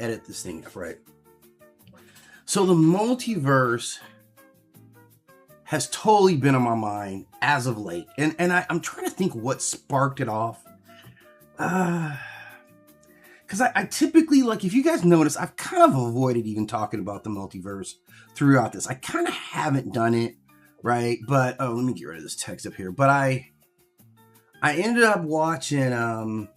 edit this thing up, right? So the multiverse has totally been on my mind as of late. And I'm trying to think what sparked it off. Because I typically, like, if you guys notice, I've kind of avoided even talking about the multiverse throughout this. I kind of haven't done it, right? But, oh, let me get rid of this text up here. But I ended up watching,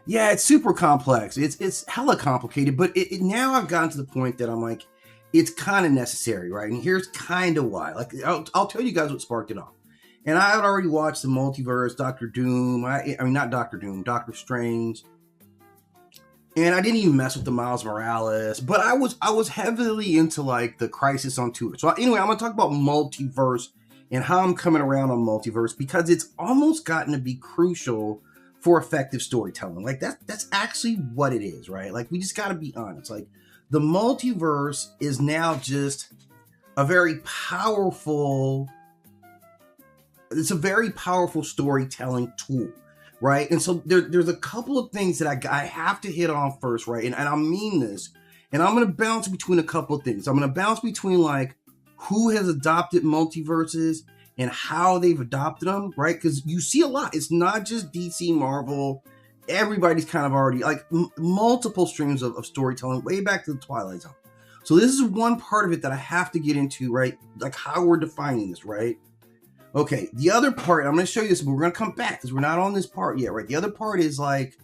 yeah, it's super complex. It's hella complicated, but now I've gotten to the point that I'm like, it's kind of necessary, right? And here's kind of why. Like, I'll tell you guys what sparked it off. And I had already watched the Multiverse, Doctor Doom. I mean, not Doctor Doom, Doctor Strange. And I didn't even mess with the Miles Morales, but I was heavily into like the Crisis on Tour. So anyway, I'm gonna talk about multiverse and how I'm coming around on multiverse because it's almost gotten to be crucial for effective storytelling. Like that's actually what it is, right? Like we just got to be honest. Like the multiverse is now just a very powerful. It's a very powerful storytelling tool, right? And so there's a couple of things that I have to hit on first, right? And I mean this, and I'm going to bounce between a couple of things. I'm going to bounce between like who has adopted multiverses and how they've adopted them, right? Because you see a lot. It's not just DC, Marvel. Everybody's kind of already like multiple streams of storytelling way back to the Twilight Zone. So this is one part of it that I have to get into, right? Like how we're defining this, right? Okay, the other part, I'm going to show you this, but we're going to come back because we're not on this part yet, right? The other part is like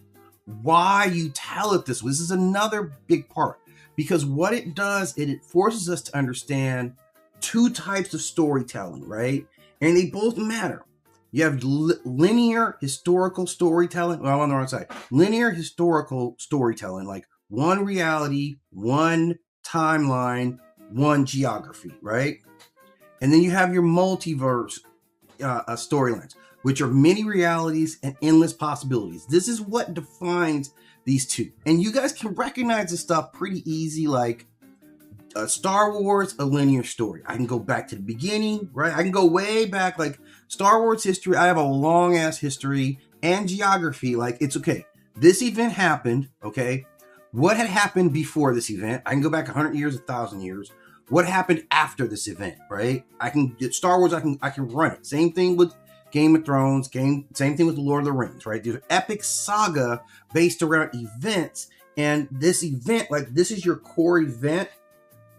why you tell it this way. This is another big part because what it does, it forces us to understand two types of storytelling, right? And they both matter. You have linear historical storytelling. Well, I'm on the wrong side. Linear historical storytelling, like one reality, one timeline, one geography, right? And then you have your multiverse storylines, which are many realities and endless possibilities. This is what defines these two. And you guys can recognize this stuff pretty easy, like Star Wars, a linear story. I can go back to the beginning, right? I can go way back, like Star Wars history. I have a long ass history and geography. Like it's okay. This event happened. Okay. What had happened before this event? I can go back 100 years, 1,000 years. What happened after this event, right? I can get Star Wars. I can run it. Same thing with Game of Thrones. Same thing with the Lord of the Rings, right? There's an epic saga based around events, and this event, like this is your core event.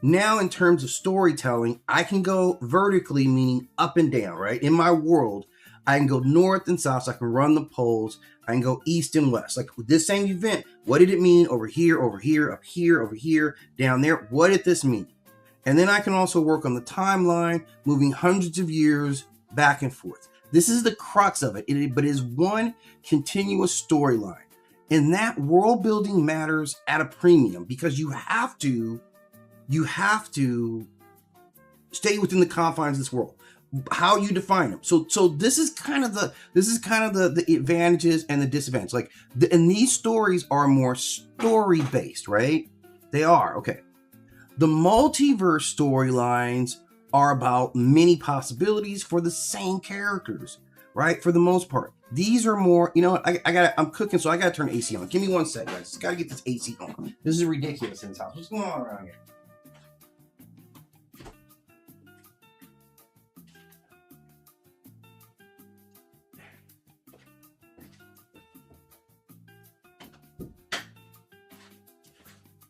Now, in terms of storytelling, I can go vertically, meaning up and down, right? In my world, I can go north and south, so I can run the poles. I can go east and west. Like with this same event, what did it mean over here, up here, over here, down there? What did this mean? And then I can also work on the timeline, moving hundreds of years back and forth. This is the crux of it, but it is one continuous storyline. And that world building matters at a premium because you have to stay within the confines of this world. How you define them. So this is kind of the advantages and the disadvantages. Like, and these stories are more story based, right? They are okay. The multiverse storylines are about many possibilities for the same characters, right? For the most part, these are more. You know what? I'm cooking, so I gotta turn the AC on. Give me 1 second, guys. Just gotta get this AC on. This is ridiculous in this house. What's going on around here?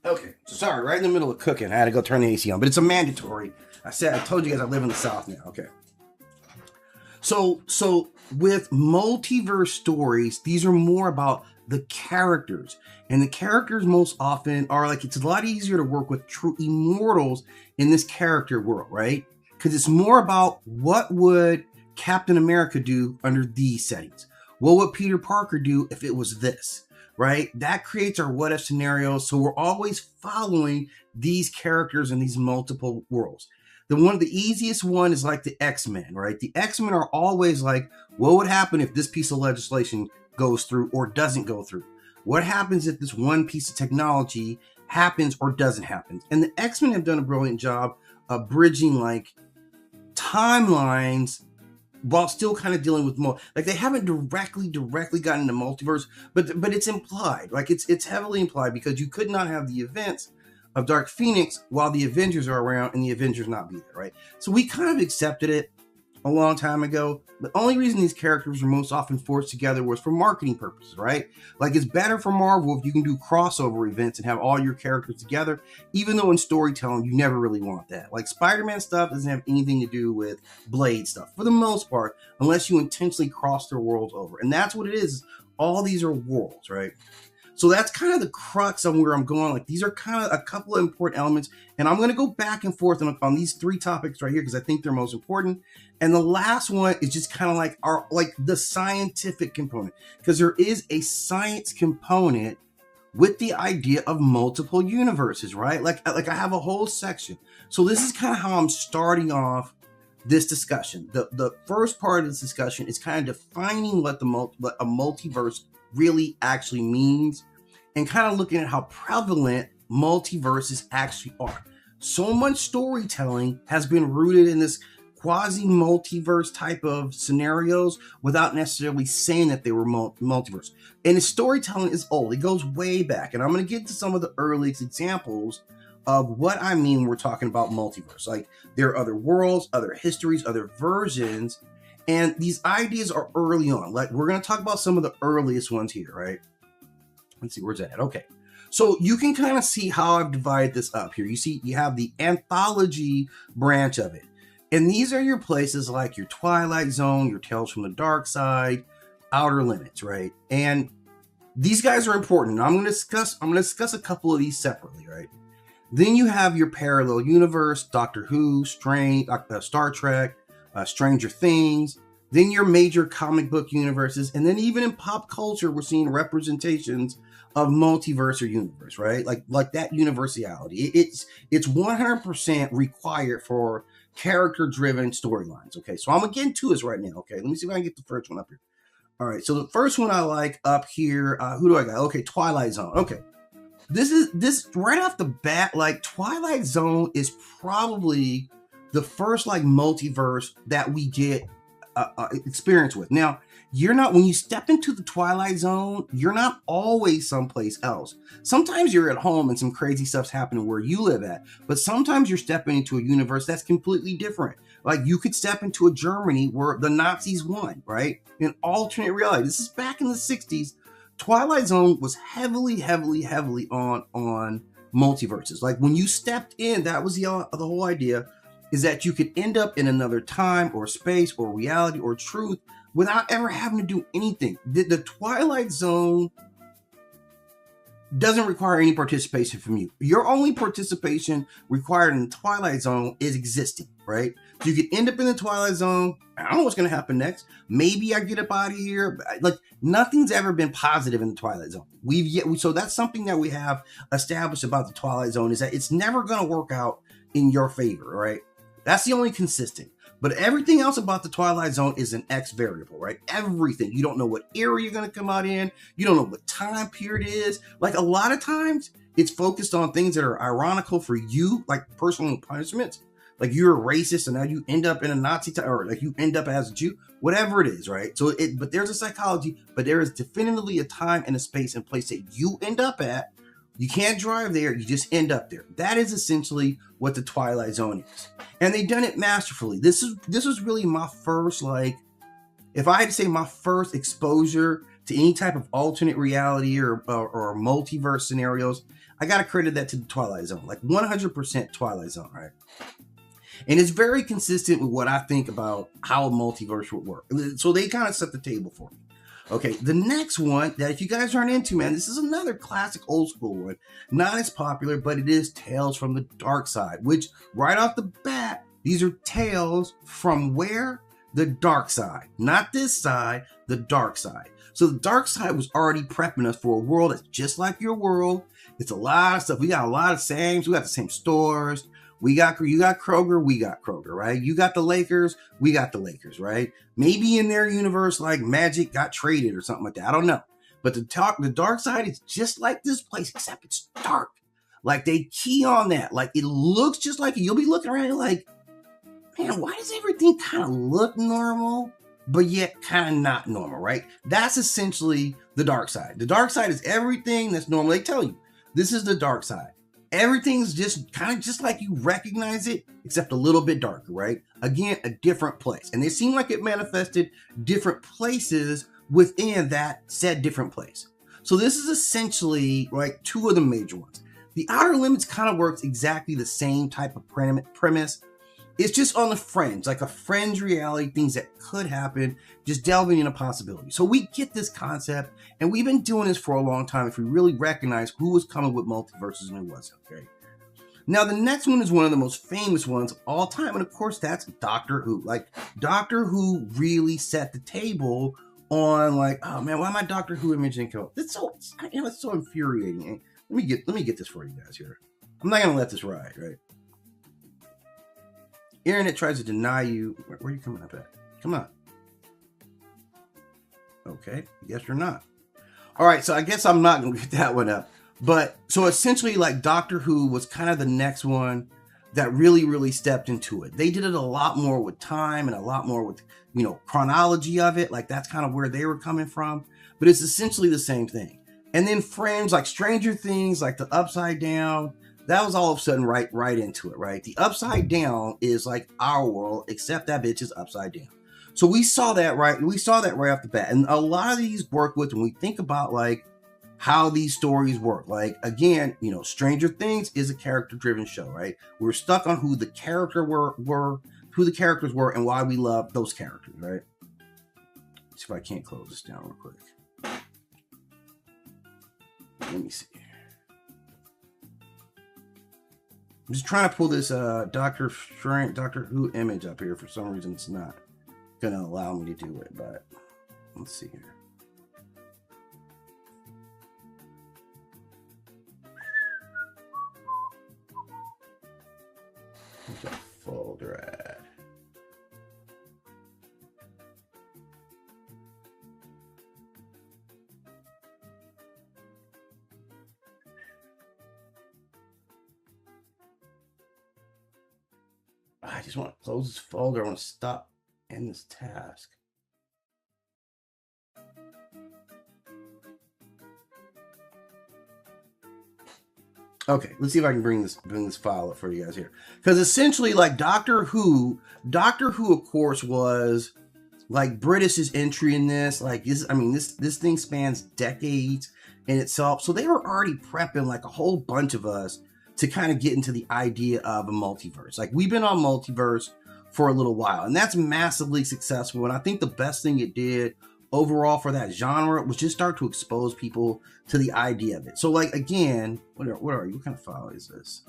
Okay, so sorry, right in the middle of cooking, I had to go turn the AC on, but it's a mandatory. I told you guys I live in the South now. Okay. So with multiverse stories, these are more about the characters, and the characters most often are like, it's a lot easier to work with true immortals in this character world, right? Because it's more about what would Captain America do under these settings? What would Peter Parker do if it was this? Right? That creates our what if scenarios. So we're always following these characters in these multiple worlds. One of the easiest one is like the X-Men, right? The X-Men are always like, what would happen if this piece of legislation goes through or doesn't go through? What happens if this one piece of technology happens or doesn't happen? And the X-Men have done a brilliant job of bridging like timelines while still kind of dealing with like they haven't directly gotten into multiverse, but it's implied. Like it's heavily implied, because you could not have the events of Dark Phoenix while the Avengers are around and the Avengers not be there, right? So we kind of accepted it a long time ago. The only reason these characters were most often forced together was for marketing purposes, right? Like, it's better for Marvel if you can do crossover events and have all your characters together, even though in storytelling you never really want that. Like, Spider-Man stuff doesn't have anything to do with Blade stuff for the most part, unless you intentionally cross their worlds over. And that's what it is. All these are worlds, right? So that's kind of the crux of where I'm going. Like, these are kind of a couple of important elements, and I'm going to go back and forth on these three topics right here because I think they're most important. And the last one is just kind of like the scientific component, because there is a science component with the idea of multiple universes, right? Like I have a whole section. So this is kind of how I'm starting off this discussion. The first part of this discussion is kind of defining what a multiverse really actually means, and kind of looking at how prevalent multiverses actually are. So much storytelling has been rooted in this quasi-multiverse type of scenarios without necessarily saying that they were multiverse. And the storytelling is old. It goes way back. And I'm going to get to some of the earliest examples of what I mean when we're talking about multiverse. Like, there are other worlds, other histories, other versions. And these ideas are early on. Like, we're going to talk about some of the earliest ones here, right? Let's see, where's that at? Okay. So you can kind of see how I've divided this up here. You see, you have the anthology branch of it. And these are your places like your Twilight Zone, your Tales from the Dark Side, Outer Limits, right? And these guys are important. I'm going to discuss a couple of these separately, right? Then you have your parallel universe, Doctor Who, Star Trek, Stranger Things. Then your major comic book universes, and then even in pop culture, we're seeing representations of multiverse or universe, right? Like that universality. It's 100% required for character-driven storylines. Okay, so I'm gonna get into this right now. Okay, let me see if I can get the first one up here. All right, so the first one I like up here. Who do I got? Okay, Twilight Zone. Okay, this right off the bat. Like, Twilight Zone is probably the first like multiverse that we get experience with. Now, when you step into the Twilight Zone, you're not always someplace else. Sometimes you're at home and some crazy stuff's happening where you live at, but sometimes you're stepping into a universe that's completely different. Like, you could step into a Germany where the Nazis won, right? An alternate reality. This is back in the 60s. Twilight Zone was heavily on multiverses. Like, when you stepped in, that was the whole idea, is that you could end up in another time or space or reality or truth without ever having to do anything. The Twilight Zone doesn't require any participation from you. Your only participation required in the Twilight Zone is existing, right? So you could end up in the Twilight Zone. I don't know what's going to happen next. Maybe I get up out of here. Like, nothing's ever been positive in the Twilight Zone. So that's something that we have established about the Twilight Zone, is that it's never going to work out in your favor, right? That's the only consistent. But everything else about the Twilight Zone is an X variable, right? Everything. You don't know what era you're going to come out in. You don't know what time period it is. Like, a lot of times, it's focused on things that are ironical for you, like personal punishments. Like, you're a racist and now you end up in a Nazi time, or like you end up as a Jew, whatever it is, right? So but there's a psychology, but there is definitively a time and a space and place that you end up at. You can't drive there, you just end up there. That is essentially what the Twilight Zone is. And they've done it masterfully. This was really my first, like, if I had to say my first exposure to any type of alternate reality or multiverse scenarios, I got to credit that to the Twilight Zone. Like, 100% Twilight Zone, right? And it's very consistent with what I think about how a multiverse would work. So they kind of set the table for me. Okay, the next one that if you guys aren't into, man, this is another classic old school one. Not as popular, but it is Tales from the Dark Side, which right off the bat, these are tales from where? The dark side. Not this side, the dark side. So the dark side was already prepping us for a world that's just like your world. It's a lot of stuff. We got a lot of same. We got the same stores. You got Kroger, we got Kroger, right? You got the Lakers, we got the Lakers, right? Maybe in their universe, like, Magic got traded or something like that. I don't know. But the dark side is just like this place, except it's dark. Like, they key on that. Like, it looks just like it. You'll be looking around like, man, why does everything kind of look normal, but yet kind of not normal, right? That's essentially the dark side. The dark side is everything that's normal. They tell you, this is the dark side. Everything's just kind of just like you recognize it, except a little bit darker, right? Again, a different place. And it seemed like it manifested different places within that said different place. So this is essentially, right, two of the major ones. The Outer Limits kind of works exactly the same type of premise. It's just on the fringe, like a fringe reality, things that could happen, just delving into possibilities. So we get this concept, and we've been doing this for a long time if we really recognize who was coming with multiverses and who wasn't, okay? Now, the next one is one of the most famous ones of all time, and of course, that's Doctor Who. Like, Doctor Who really set the table on, like, oh man, why my Doctor Who image didn't come up? It's so infuriating. Let me get this for you guys here. I'm not gonna let this ride, right? Internet tries to deny you. Where are you coming up at? Come on. Okay, guess you're not. All right, so I guess I'm not gonna get that one up. But so essentially, like, Doctor Who was kind of the next one that really stepped into it. They did it a lot more with time and a lot more with, you know, chronology of it. Like, that's kind of where they were coming from. But it's essentially the same thing. And then Fringe, like Stranger Things, like the Upside Down, that was all of a sudden right into it, right? The Upside Down is like our world, except that bitch is upside down. So we saw that right off the bat. And a lot of these work with, when we think about like how these stories work. Like, again, you know, Stranger Things is a character-driven show, right? We're stuck on who the characters were and why we love those characters, right? Let's see if I can't close this down real quick. Let me see. I'm just trying to pull this Doctor Who image up here. For some reason, it's not going to allow me to do it, but let's see here. Where's that folder at? I just want to close this folder. I want to stop in this task. Okay, let's see if I can bring this file up for you guys here. Because essentially, like Doctor Who, of course, was like British's entry in this. Like, this thing spans decades in itself. So they were already prepping like a whole bunch of us to kind of get into the idea of a multiverse. Like, we've been on Multiverse for a little while, and that's massively successful. And I think the best thing it did overall for that genre was just start to expose people to the idea of it. So, like, again, what are you? What kind of file is this?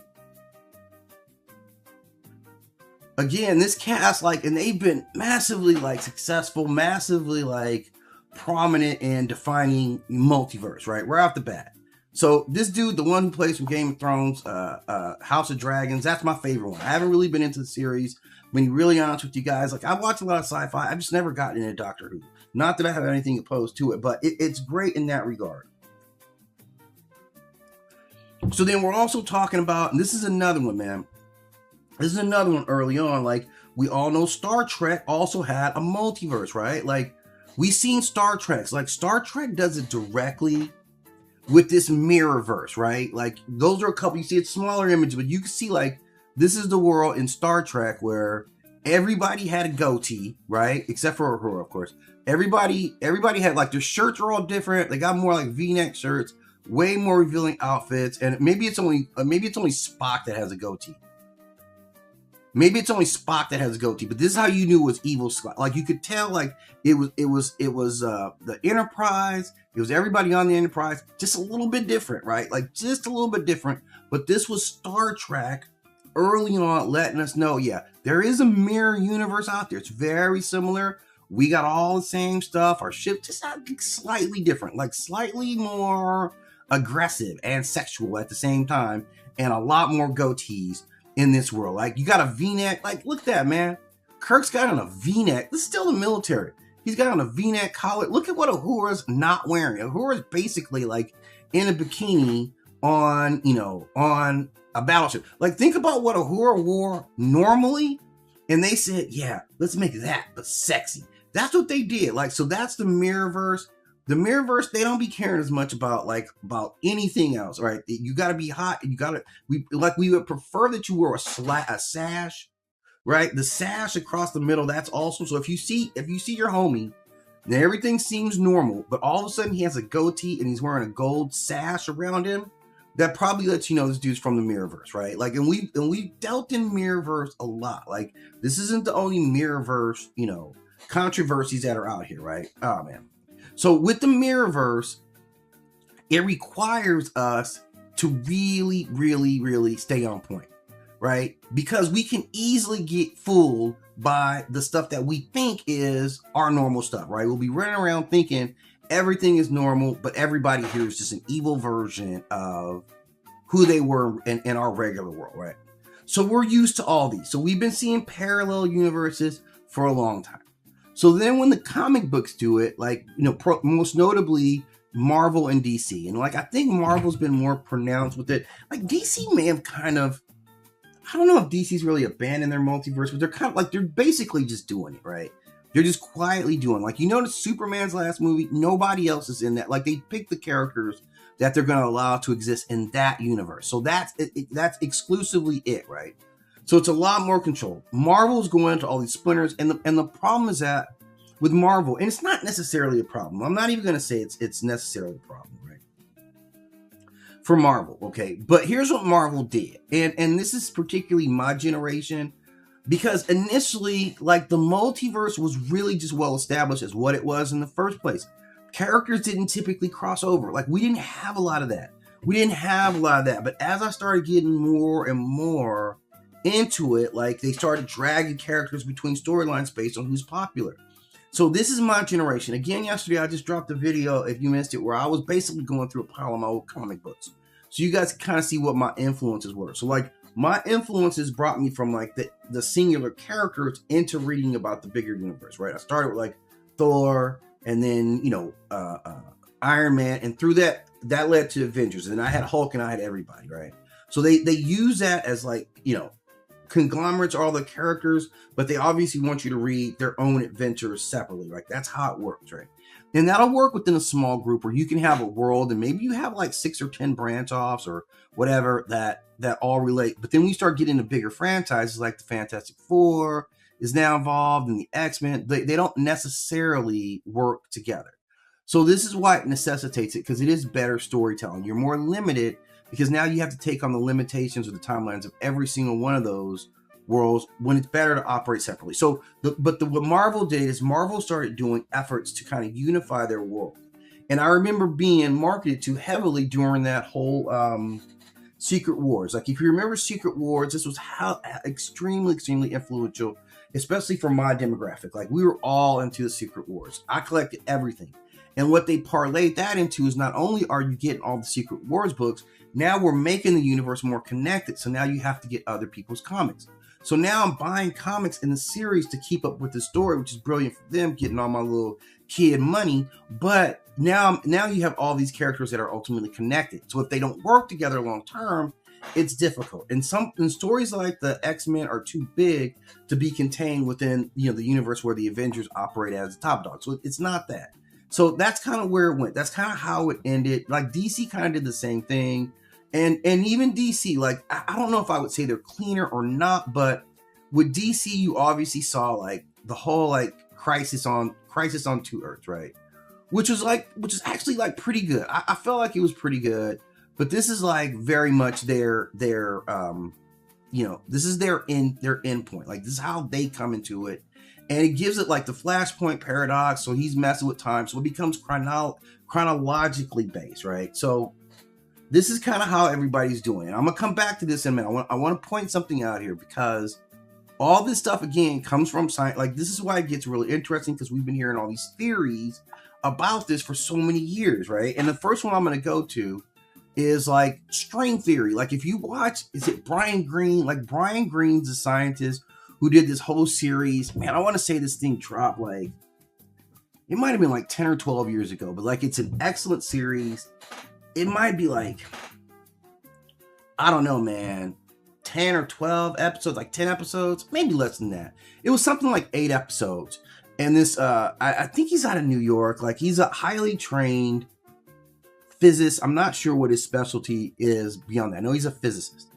Again, this cast, like, and they've been massively like successful, massively like prominent in defining multiverse, right off the bat. So this dude, the one who plays from Game of Thrones, House of Dragons, that's my favorite one. I haven't really been into the series. Being really honest with you guys, like, I watch a lot of sci-fi. I've just never gotten into Doctor Who. Not that I have anything opposed to it, but it's great in that regard. So then we're also talking about, and this is another one, man. This is another one early on. Like, we all know Star Trek also had a multiverse, right? Like, we've seen Star Trek. Like, Star Trek does it directly with this mirrorverse, right? Like, those are a couple, you see it's smaller images, but you can see, like, this is the world in Star Trek where everybody had a goatee, right? Except for Uhura, of course. Everybody had, like, their shirts are all different. They got more like V-neck shirts, way more revealing outfits, and maybe it's only Spock that has a goatee. Maybe it's only Spock that has a goatee, but this is how you knew it was evil Spock. Like, you could tell, like, it was the Enterprise. It was everybody on the Enterprise, just a little bit different, right? Like, just a little bit different. But this was Star Trek early on letting us know, yeah, there is a mirror universe out there. It's very similar. We got all the same stuff. Our ship just slightly different, like slightly more aggressive and sexual at the same time, and a lot more goatees in this world. Like, you got a V-neck. Like, look at that, man. Kirk's got on a V-neck. This is still the military. He's got on a V-neck collar. Look at what Uhura's not wearing. Uhura's basically like in a bikini on a battleship. Like, think about what Uhura wore normally And they said, yeah, let's make that, but sexy. That's what they did. Like, so that's the Mirrorverse. The Mirrorverse, they don't be caring as much about anything else, right? You got to be hot, and we would prefer that you wear a sash, right? The sash across the middle, that's also, so if you see your homie, and everything seems normal, but all of a sudden he has a goatee and he's wearing a gold sash around him, that probably lets you know this dude's from the Mirrorverse, right? Like, and we dealt in Mirrorverse a lot. Like, this isn't the only Mirrorverse, controversies that are out here, right? Oh man. So with the Mirrorverse, it requires us to really, really, really stay on point, right? Because we can easily get fooled by the stuff that we think is our normal stuff, right? We'll be running around thinking everything is normal, but everybody here is just an evil version of who they were in our regular world, right? So we're used to all these. So we've been seeing parallel universes for a long time. So then when the comic books do it, like, most notably Marvel and DC, and like, I think Marvel's been more pronounced with it. Like, DC may have kind of, I don't know if DC's really abandoned their multiverse, but they're basically just doing it, right? They're just quietly doing, like, Superman's last movie, nobody else is in that. Like, they pick the characters that they're going to allow to exist in that universe. So that's exclusively it, right? So it's a lot more control. Marvel's going into all these splinters, and the problem is that with Marvel, and it's not necessarily a problem. I'm not even going to say it's necessarily a problem, right? For Marvel, okay? But here's what Marvel did, and this is particularly my generation, because initially, like, the multiverse was really just well established as what it was in the first place. Characters didn't typically cross over. Like, we didn't have a lot of that. But as I started getting more and more into it, like, they started dragging characters between storylines based on who's popular. So this is my generation. Again, yesterday I just dropped a video, if you missed it, where I was basically going through a pile of my old comic books. So you guys can kind of see what my influences were. So, like, my influences brought me from, like, the singular characters into reading about the bigger universe, right? I started with, like, Thor, and then, Iron Man, and through that led to Avengers, and I had Hulk and I had everybody, right? So they use that as, like, conglomerates are all the characters, but they obviously want you to read their own adventures separately, right? That's how it works, right? And that'll work within a small group where you can have a world, and maybe you have like 6 or 10 branch offs or whatever that all relate. But then we start getting into bigger franchises, like the Fantastic Four is now involved, and the X-Men. They don't necessarily work together. So this is why it necessitates it, because it is better storytelling. You're more limited because now you have to take on the limitations of the timelines of every single one of those worlds, when it's better to operate separately. So, what Marvel did is Marvel started doing efforts to kind of unify their world. And I remember being marketed to heavily during that whole Secret Wars. Like, if you remember Secret Wars, this was how extremely, extremely influential, especially for my demographic. Like, we were all into the Secret Wars. I collected everything. And what they parlayed that into is not only are you getting all the Secret Wars books, now we're making the universe more connected. So now you have to get other people's comics. So now I'm buying comics in the series to keep up with the story, which is brilliant for them, getting all my little kid money. But now you have all these characters that are ultimately connected. So if they don't work together long term, it's difficult. And stories like the X-Men are too big to be contained within the universe where the Avengers operate as the top dog. So it's not that. So that's kind of where it went. That's kind of how it ended. Like, DC kind of did the same thing. And even DC, like, I don't know if I would say they're cleaner or not, but with DC, you obviously saw, like, the whole, like, crisis on 2 Earths, right? Which is actually, like, pretty good. I felt like it was pretty good, but this is, like, very much their this is their end point. Like, this is how they come into it. And it gives it, like, the Flashpoint paradox. So he's messing with time. So it becomes chronologically based, right? So this is kind of how everybody's doing it. I'm going to come back to this in a minute. I want to point something out here, because all this stuff, again, comes from science. Like, this is why it gets really interesting, because we've been hearing all these theories about this for so many years, right? And the first one I'm going to go to is, like, string theory. Like, if you watch, is it Brian Greene? Like, Brian Greene's a scientist who did this whole series. Man, I want to say this thing dropped, like, it might have been like 10 or 12 years ago, but, like, it's an excellent series. It might be, like, I don't know, man, 10 or 12 episodes, like 10 episodes, maybe less than that. It was something like 8 episodes. And this, I think he's out of New York. Like, he's a highly trained physicist. I'm not sure what his specialty is beyond that. I know he's a physicist.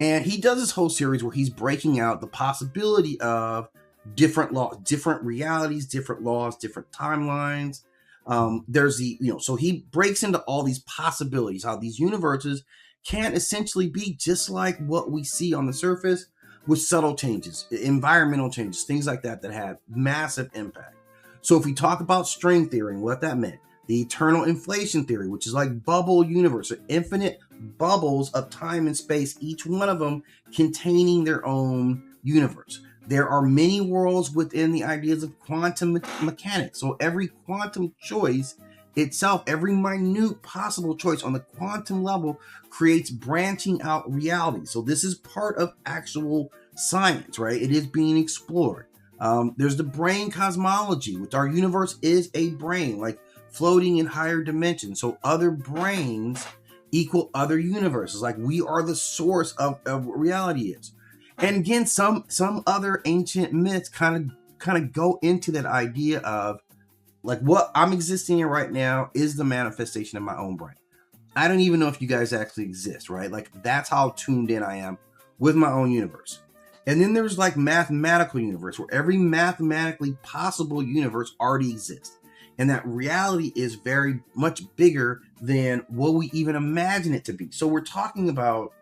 And he does this whole series where he's breaking out the possibility of different laws, different realities, different laws, different timelines. There's the, so he breaks into all these possibilities, how these universes can essentially be just like what we see on the surface, with subtle changes, environmental changes, things like that have massive impact. So if we talk about string theory and what that meant, the eternal inflation theory, which is like bubble universe, or infinite bubbles of time and space, each one of them containing their own universe. There are many worlds within the ideas of quantum mechanics. So every quantum choice itself, every minute possible choice on the quantum level, creates branching out reality. So this is part of actual science, right? It is being explored. There's the brain cosmology, which our universe is a brain, like floating in higher dimensions. So other brains equal other universes. Like, we are the source of what reality is. And again, some other ancient myths kind of go into that idea of, like, what I'm existing in right now is the manifestation of my own brain. I don't even know if you guys actually exist, right? Like, that's how tuned in I am with my own universe. And then there's like mathematical universe, where every mathematically possible universe already exists. And that reality is very much bigger than what we even imagine it to be. So we're talking about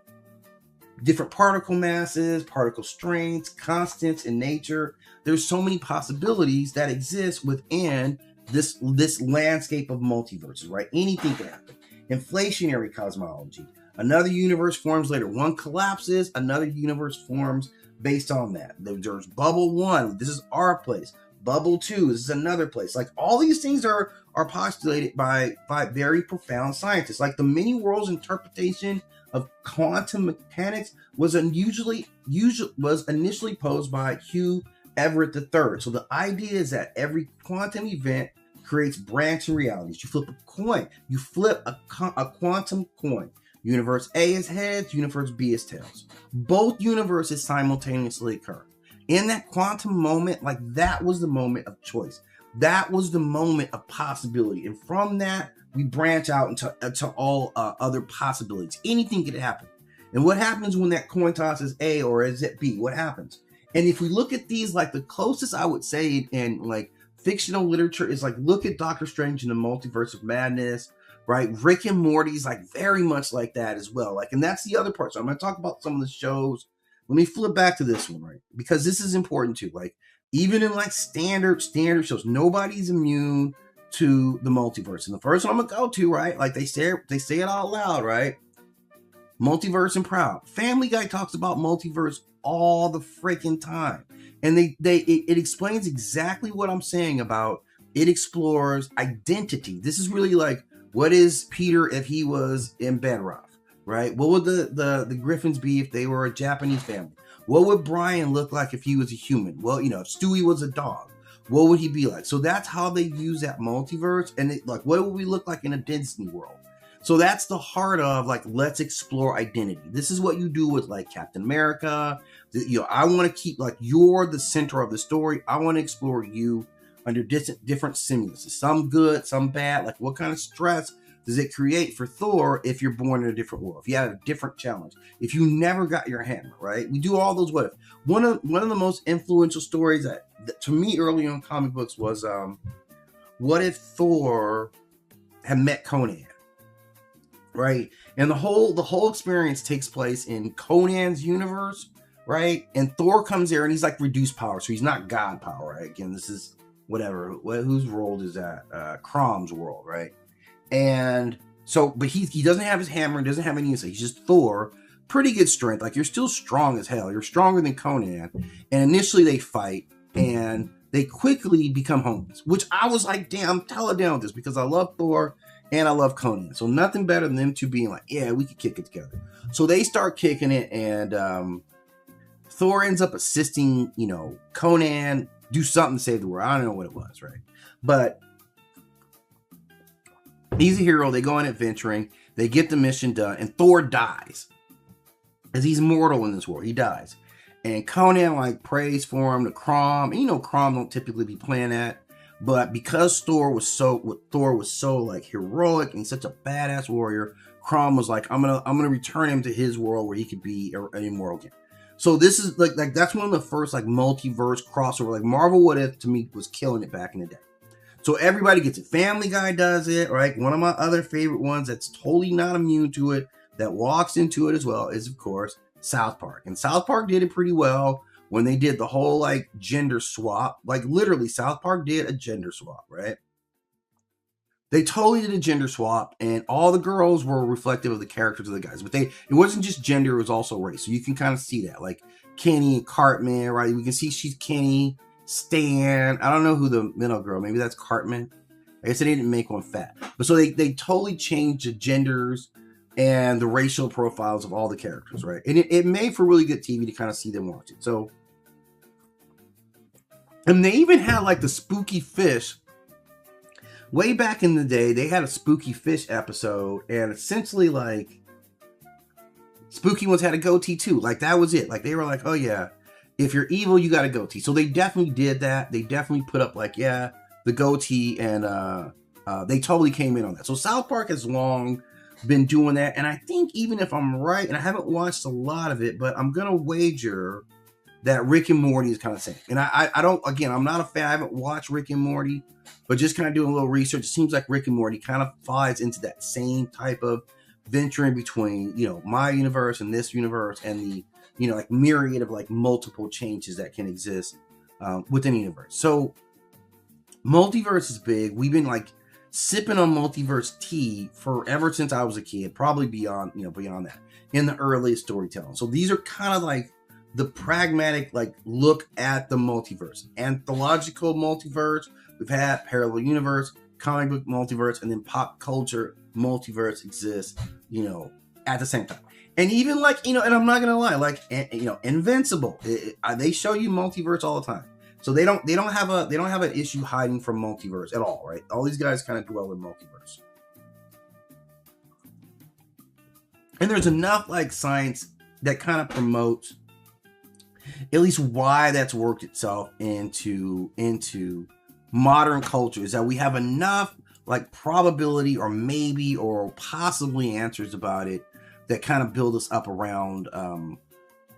different particle masses, particle strengths, constants in nature. There's so many possibilities that exist within this landscape of multiverses, right? Anything can happen. Inflationary cosmology. Another universe forms later. One collapses, another universe forms based on that. There's bubble one. This is our place. Bubble two. This is another place. Like, all these things are postulated by very profound scientists. Like, the many worlds interpretation of quantum mechanics was initially posed by Hugh Everett III. So the idea is that every quantum event creates branching realities. You flip a coin. You flip a quantum coin. Universe A is heads, universe B is tails. Both universes simultaneously occur. In that quantum moment, like, that was the moment of choice. That was the moment of possibility. And from that, we branch out into all other possibilities. Anything could happen. And what happens when that coin toss is A or is it B? What happens? And if we look at these, like, the closest I would say in like fictional literature is, like, look at Doctor Strange in the Multiverse of Madness, right? Rick and Morty's like very much like that as well. Like, and that's the other part. So I'm going to talk about some of the shows. Let me flip back to this one, right? Because this is important too. Like, even in like standard shows, nobody's immune to the multiverse. And the first one I'm gonna go to, right? Like, they say it out loud, right? Multiverse and Proud. Family Guy talks about multiverse all the freaking time. And it explains exactly what I'm saying about it. Explores identity. This is really like, what is Peter if he was in Bedrock, right? What would the Griffins be if they were a Japanese family? What would Brian look like if he was a human? Well, if Stewie was a dog, what would he be like? So that's how they use that multiverse. And like, what would we look like in a Disney world? So that's the heart of, like, let's explore identity. This is what you do with, like, Captain America. I want to keep, like, you're the center of the story. I want to explore you under different stimuluses, some good, some bad. Like, what kind of stress does it create for Thor if you're born in a different world, if you had a different challenge, if you never got your hammer, right? We do all those what if. One of the most influential stories that to me early on comic books was what if Thor had met Conan, right? And the whole experience takes place in Conan's universe, right? And Thor comes there and he's like reduced power, so he's not God power, right? Again, this is whatever. Whose world is that? Crom's world, right? And so, but he doesn't have his hammer, doesn't have any insight. He's just Thor. Pretty good strength. Like, you're still strong as hell. You're stronger than Conan. And initially they fight and they quickly become homies, which I was like, damn, tell it down with this, because I love Thor and I love Conan. So nothing better than them two being like, yeah, we could kick it together. So they start kicking it, and Thor ends up assisting, Conan do something to save the world. I don't know what it was, right? But he's a hero. They go on adventuring. They get the mission done, and Thor dies. As he's mortal in this world. He dies. And Conan like prays for him to Crom. And you know Crom don't typically be playing that. But because Thor was so like heroic and such a badass warrior, Crom was like, I'm gonna return him to his world where he could be an immortal again. So this is like that's one of the first like multiverse crossover. Like Marvel What If to me was killing it back in the day. So everybody gets it. Family Guy does it, right? One of my other favorite ones that's totally not immune to it, that walks into it as well, is of course South Park. And South Park did it pretty well when they did the whole like gender swap. Like literally South Park did a gender swap, right? They totally did a gender swap, and all the girls were reflective of the characters of the guys. But it wasn't just gender, it was also race. So you can kind of see that. Like Kenny and Cartman, right? We can see she's Kenny. Stan, I don't know who the middle girl, maybe that's Cartman. I guess they didn't make one fat. But so they totally changed the genders and the racial profiles of all the characters, right? And it made for really good TV to kind of see them watch it. So, and they even had like the Spooky Fish. Way back in the day, they had a Spooky Fish episode, and essentially like Spooky ones had a goatee too. Like that was it. Like they were like, oh yeah, if you're evil, you got a goatee. So they definitely did that. They definitely put up like, yeah, the goatee, and they totally came in on that. So South Park has long been doing that. And I think even if I'm right, and I haven't watched a lot of it, but I'm going to wager that Rick and Morty is kind of the same. And I don't, again, I'm not a fan. I haven't watched Rick and Morty, but just kind of doing a little research. It seems like Rick and Morty kind of falls into that same type of venturing between, you know, my universe and this universe, and the, you know, like myriad of like multiple changes that can exist within the universe. So multiverse is big. We've been like sipping on multiverse tea forever since I was a kid, probably beyond that, in the earliest storytelling. So these are kind of like the pragmatic like look at the multiverse. Anthological multiverse, we've had parallel universe, comic book multiverse, and then pop culture multiverse exists, you know, at the same time. And even like, you know, and I'm not gonna lie, like, you know, Invincible, they show you multiverse all the time. So they don't have an issue hiding from multiverse at all, right? All these guys kind of dwell in multiverse. And there's enough like science that kind of promotes at least why that's worked itself into modern culture, is that we have enough like probability or maybe or possibly answers about it that kind of build us up around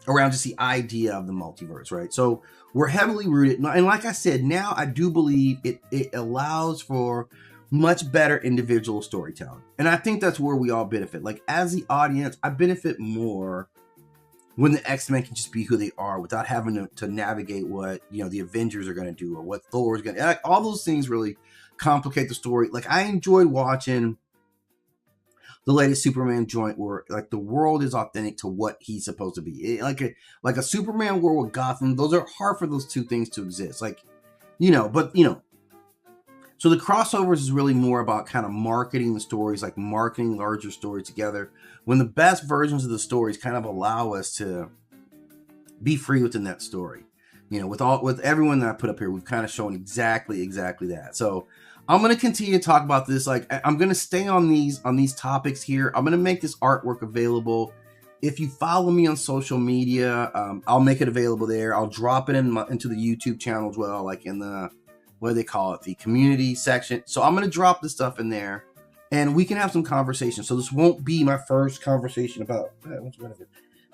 just the idea of the multiverse, right? So we're heavily rooted, and like I said, now I do believe it allows for much better individual storytelling, and I think that's where we all benefit. Like as the audience, I benefit more when the X-Men can just be who they are without having to navigate what, you know, the Avengers are going to do or what Thor is going to, like, all those things really complicate the story. Like I enjoyed watching the latest Superman joint where like the world is authentic to what he's supposed to be. Like a Superman world with Gotham, those are hard for those two things to exist. Like, you know, but you know, so the crossovers is really more about kind of marketing the stories, like marketing larger stories together, when the best versions of the stories kind of allow us to be free within that story. You know, with everyone that I put up here, we've kind of shown exactly that. So I'm going to continue to talk about this. Like I'm going to stay on these topics here. I'm going to make this artwork available. If you follow me on social media, I'll make it available there. I'll drop it into the YouTube channel as well, like in the, what do they call it, the community section. So I'm going to drop this stuff in there, and we can have some conversation. So this won't be my first conversation about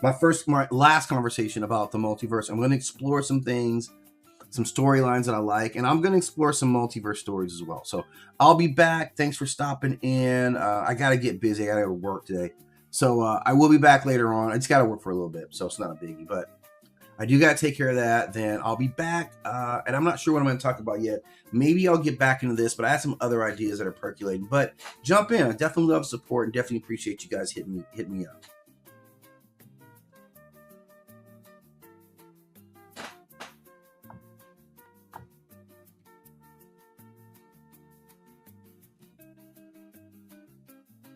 my last conversation about the multiverse. I'm going to explore some things, some storylines that I like, and I'm going to explore some multiverse stories as well. So I'll be back. Thanks for stopping in. I got to get busy. I got to go to work today. So I will be back later on. I just got to work for a little bit, so it's not a biggie, but I do got to take care of that. Then I'll be back, and I'm not sure what I'm going to talk about yet. Maybe I'll get back into this, but I have some other ideas that are percolating. But jump in. I definitely love support and definitely appreciate you guys hitting me up.